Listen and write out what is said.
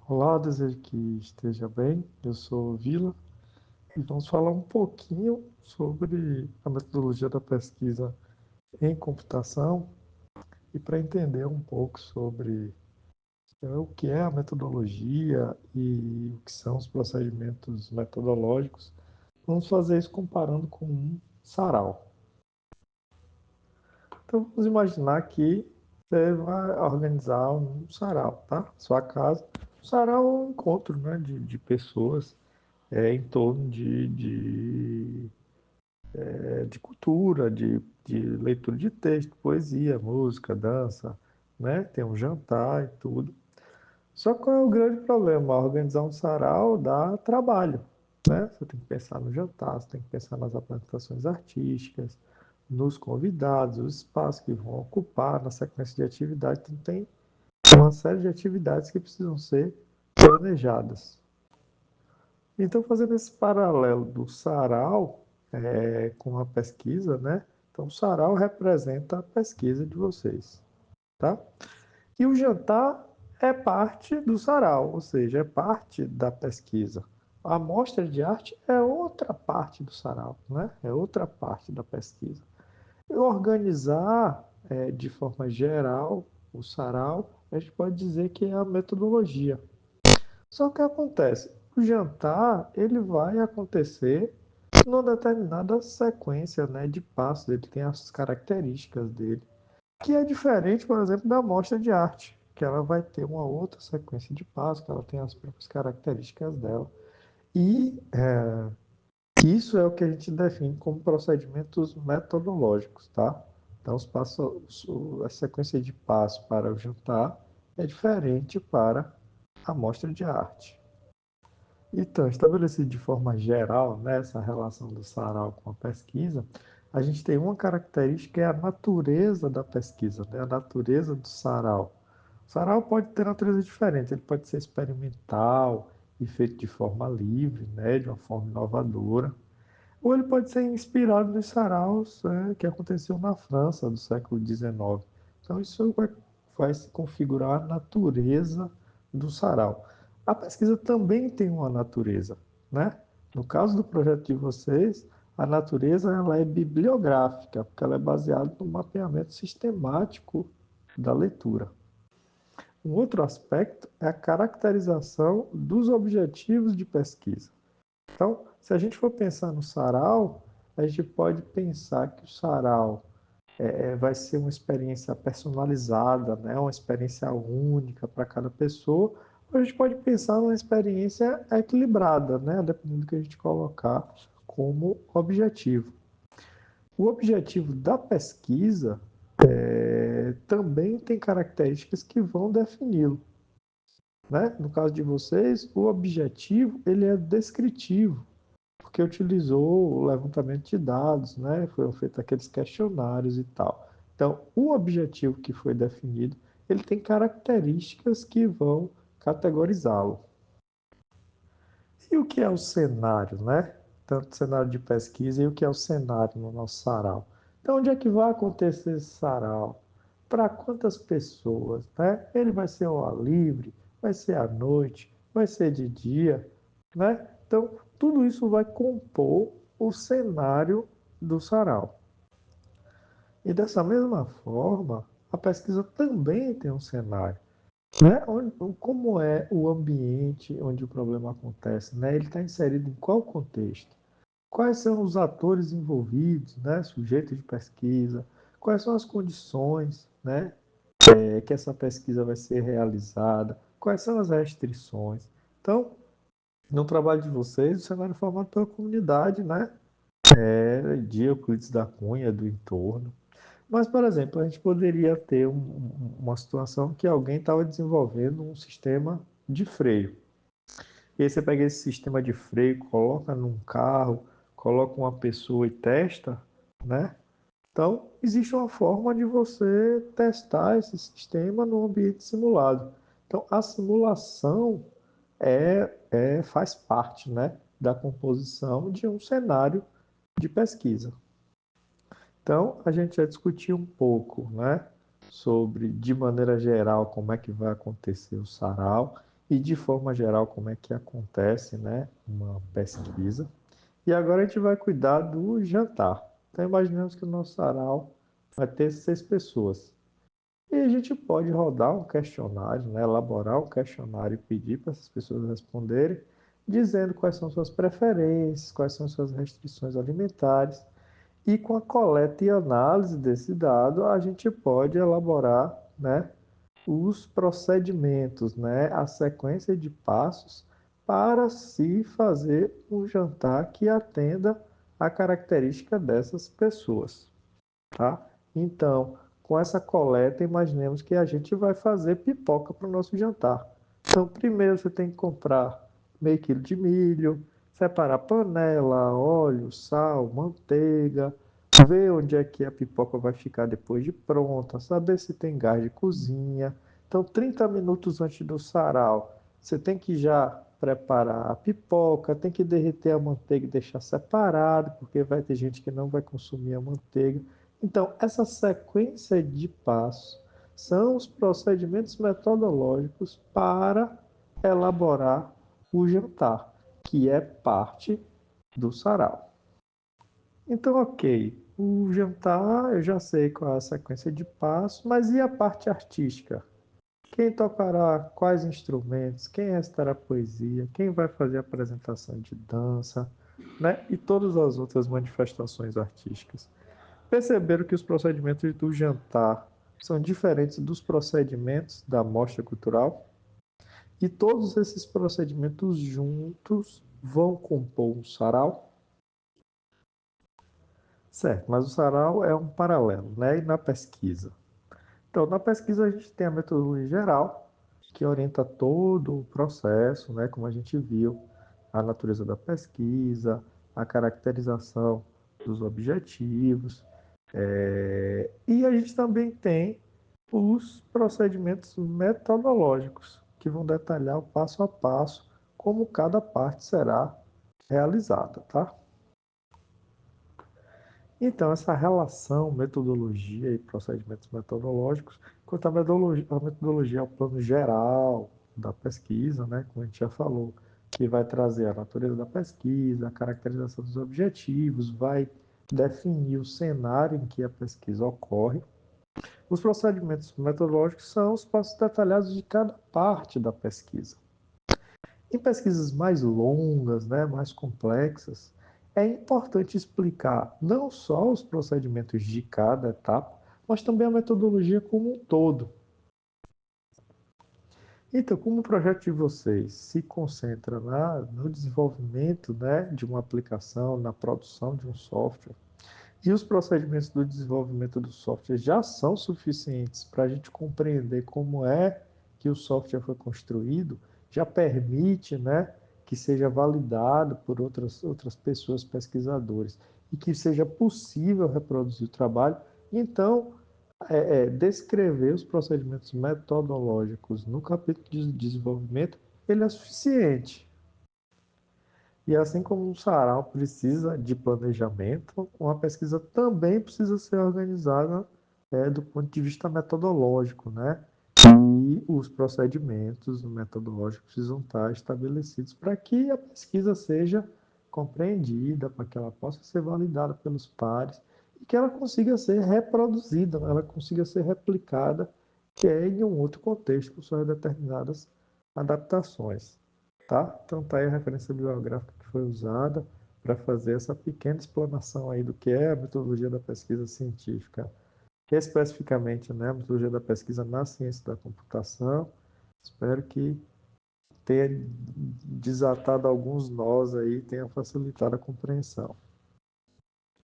Olá, desejo que esteja bem. Eu sou o Vila e vamos falar um pouquinho sobre a metodologia da pesquisa em computação e para entender um pouco sobre o que é a metodologia e o que são os procedimentos metodológicos, vamos fazer isso comparando com um sarau. Então vamos imaginar que você vai organizar um sarau, tá? Sua casa. Um sarau é um encontro, né, de pessoas em torno de cultura, de leitura de texto, poesia, música, dança, né? Tem um jantar e tudo. Só que qual é o grande problema? Organizar um sarau dá trabalho, né? Você tem que pensar no jantar, você tem que pensar nas apresentações artísticas, nos convidados, os espaços que vão ocupar, na sequência de atividades. Então, tem uma série de atividades que precisam ser planejadas. Então, fazendo esse paralelo do sarau com a pesquisa, né? Então, o sarau representa a pesquisa de vocês, tá? E o jantar é parte do sarau, ou seja, é parte da pesquisa. A amostra de arte é outra parte do sarau, né? É outra parte da pesquisa. E organizar de forma geral o sarau, a gente pode dizer que é a metodologia. Só que acontece, o jantar ele vai acontecer numa determinada sequência, né, de passos, ele tem as características dele, que é diferente, por exemplo, da mostra de arte, que ela vai ter uma outra sequência de passos, que ela tem as próprias características dela. E isso é o que a gente define como procedimentos metodológicos, tá? Então, a sequência de passos para o jantar é diferente para a mostra de arte. Então, estabelecido de forma geral, nessa relação do sarau com a pesquisa, a gente tem uma característica que é a natureza da pesquisa, né? A natureza do sarau. O sarau pode ter natureza diferente, ele pode ser experimental e feito de forma livre, né? De uma forma inovadora, ou ele pode ser inspirado nos saraus que aconteceu na França do século XIX. Então, isso vai se configurar a natureza do sarau. A pesquisa também tem uma natureza, né? No caso do projeto de vocês, a natureza ela é bibliográfica, porque ela é baseada no mapeamento sistemático da leitura. Um outro aspecto é a caracterização dos objetivos de pesquisa. Então, se a gente for pensar no sarau, a gente pode pensar que o sarau vai ser uma experiência personalizada, né? Uma experiência única para cada pessoa, ou a gente pode pensar numa experiência equilibrada, né? Dependendo do que a gente colocar como objetivo. O objetivo da pesquisa também tem características que vão defini-lo. Né? No caso de vocês, o objetivo ele é descritivo, porque utilizou o levantamento de dados, né? Foram feitos aqueles questionários e tal. Então, o objetivo que foi definido, ele tem características que vão categorizá-lo. E o que é o cenário, né? Tanto o cenário de pesquisa e o que é o cenário no nosso sarau. Então, onde é que vai acontecer esse sarau? Para quantas pessoas, né? Ele vai ser ao ar livre, vai ser à noite, vai ser de dia, né? Então, tudo isso vai compor o cenário do sarau. E dessa mesma forma, a pesquisa também tem um cenário, né? Como é o ambiente onde o problema acontece, né? Ele está inserido em qual contexto? Quais são os atores envolvidos, né? Sujeito de pesquisa, quais são as condições, né? Que essa pesquisa vai ser realizada, quais são as restrições. Então, no trabalho de vocês, o cenário é formado pela comunidade, né? De Euclides da Cunha, do entorno. Mas, por exemplo, a gente poderia ter uma situação que alguém estava desenvolvendo um sistema de freio. E aí você pega esse sistema de freio, coloca num carro, coloca uma pessoa e testa, né? Então, existe uma forma de você testar esse sistema no ambiente simulado. Então, a simulação faz parte, né, da composição de um cenário de pesquisa. Então, a gente já discutiu um pouco, né, sobre, de maneira geral, como é que vai acontecer o sarau e de forma geral como é que acontece, né, uma pesquisa. E agora a gente vai cuidar do jantar. Então imaginemos que o nosso sarau vai ter 6 pessoas. E a gente pode rodar um questionário, né, elaborar um questionário e pedir para essas pessoas responderem, dizendo quais são suas preferências, quais são suas restrições alimentares. E com a coleta e análise desse dado, a gente pode elaborar, né, os procedimentos, né, a sequência de passos para se fazer um jantar que atenda a característica dessas pessoas, tá? Então, com essa coleta, imaginemos que a gente vai fazer pipoca para o nosso jantar. Então, primeiro você tem que comprar meio quilo de milho, separar panela, óleo, sal, manteiga, ver onde é que a pipoca vai ficar depois de pronta, saber se tem gás de cozinha. Então, 30 minutos antes do sarau, você tem que já preparar a pipoca, tem que derreter a manteiga e deixar separado, porque vai ter gente que não vai consumir a manteiga. Então, essa sequência de passos são os procedimentos metodológicos para elaborar o jantar, que é parte do sarau. Então, ok, o jantar eu já sei qual é a sequência de passos, mas e a parte artística? Quem tocará quais instrumentos? Quem recitará poesia? Quem vai fazer a apresentação de dança? Né? E todas as outras manifestações artísticas. Perceberam que os procedimentos do jantar são diferentes dos procedimentos da mostra cultural? E todos esses procedimentos juntos vão compor um sarau? Certo, mas o sarau é um paralelo, né? E na pesquisa? Então, na pesquisa a gente tem a metodologia geral, que orienta todo o processo, né? Como a gente viu, a natureza da pesquisa, a caracterização dos objetivos, e a gente também tem os procedimentos metodológicos, que vão detalhar o passo a passo como cada parte será realizada, tá? Então, essa relação metodologia e procedimentos metodológicos, quanto a metodologia é o plano geral da pesquisa, né, como a gente já falou, que vai trazer a natureza da pesquisa, a caracterização dos objetivos, vai definir o cenário em que a pesquisa ocorre. Os procedimentos metodológicos são os passos detalhados de cada parte da pesquisa. Em pesquisas mais longas, né, mais complexas, é importante explicar não só os procedimentos de cada etapa, mas também a metodologia como um todo. Então, como o projeto de vocês se concentra no desenvolvimento, né, de uma aplicação, na produção de um software, e os procedimentos do desenvolvimento do software já são suficientes para a gente compreender como é que o software foi construído, já permite, né, que seja validado por outras pessoas, pesquisadores, e que seja possível reproduzir o trabalho. Então, descrever os procedimentos metodológicos no capítulo de desenvolvimento, ele é suficiente. E assim como o sarau precisa de planejamento, uma pesquisa também precisa ser organizada do ponto de vista metodológico, né? E os procedimentos metodológicos precisam estar estabelecidos para que a pesquisa seja compreendida, para que ela possa ser validada pelos pares e que ela consiga ser reproduzida, ela consiga ser replicada, que é em um outro contexto, com suas determinadas adaptações. Tá? Então tá aí a referência bibliográfica que foi usada para fazer essa pequena explanação aí do que é a metodologia da pesquisa científica, especificamente, né, a metodologia da pesquisa na ciência da computação. Espero que tenha desatado alguns nós aí, tenha facilitado a compreensão.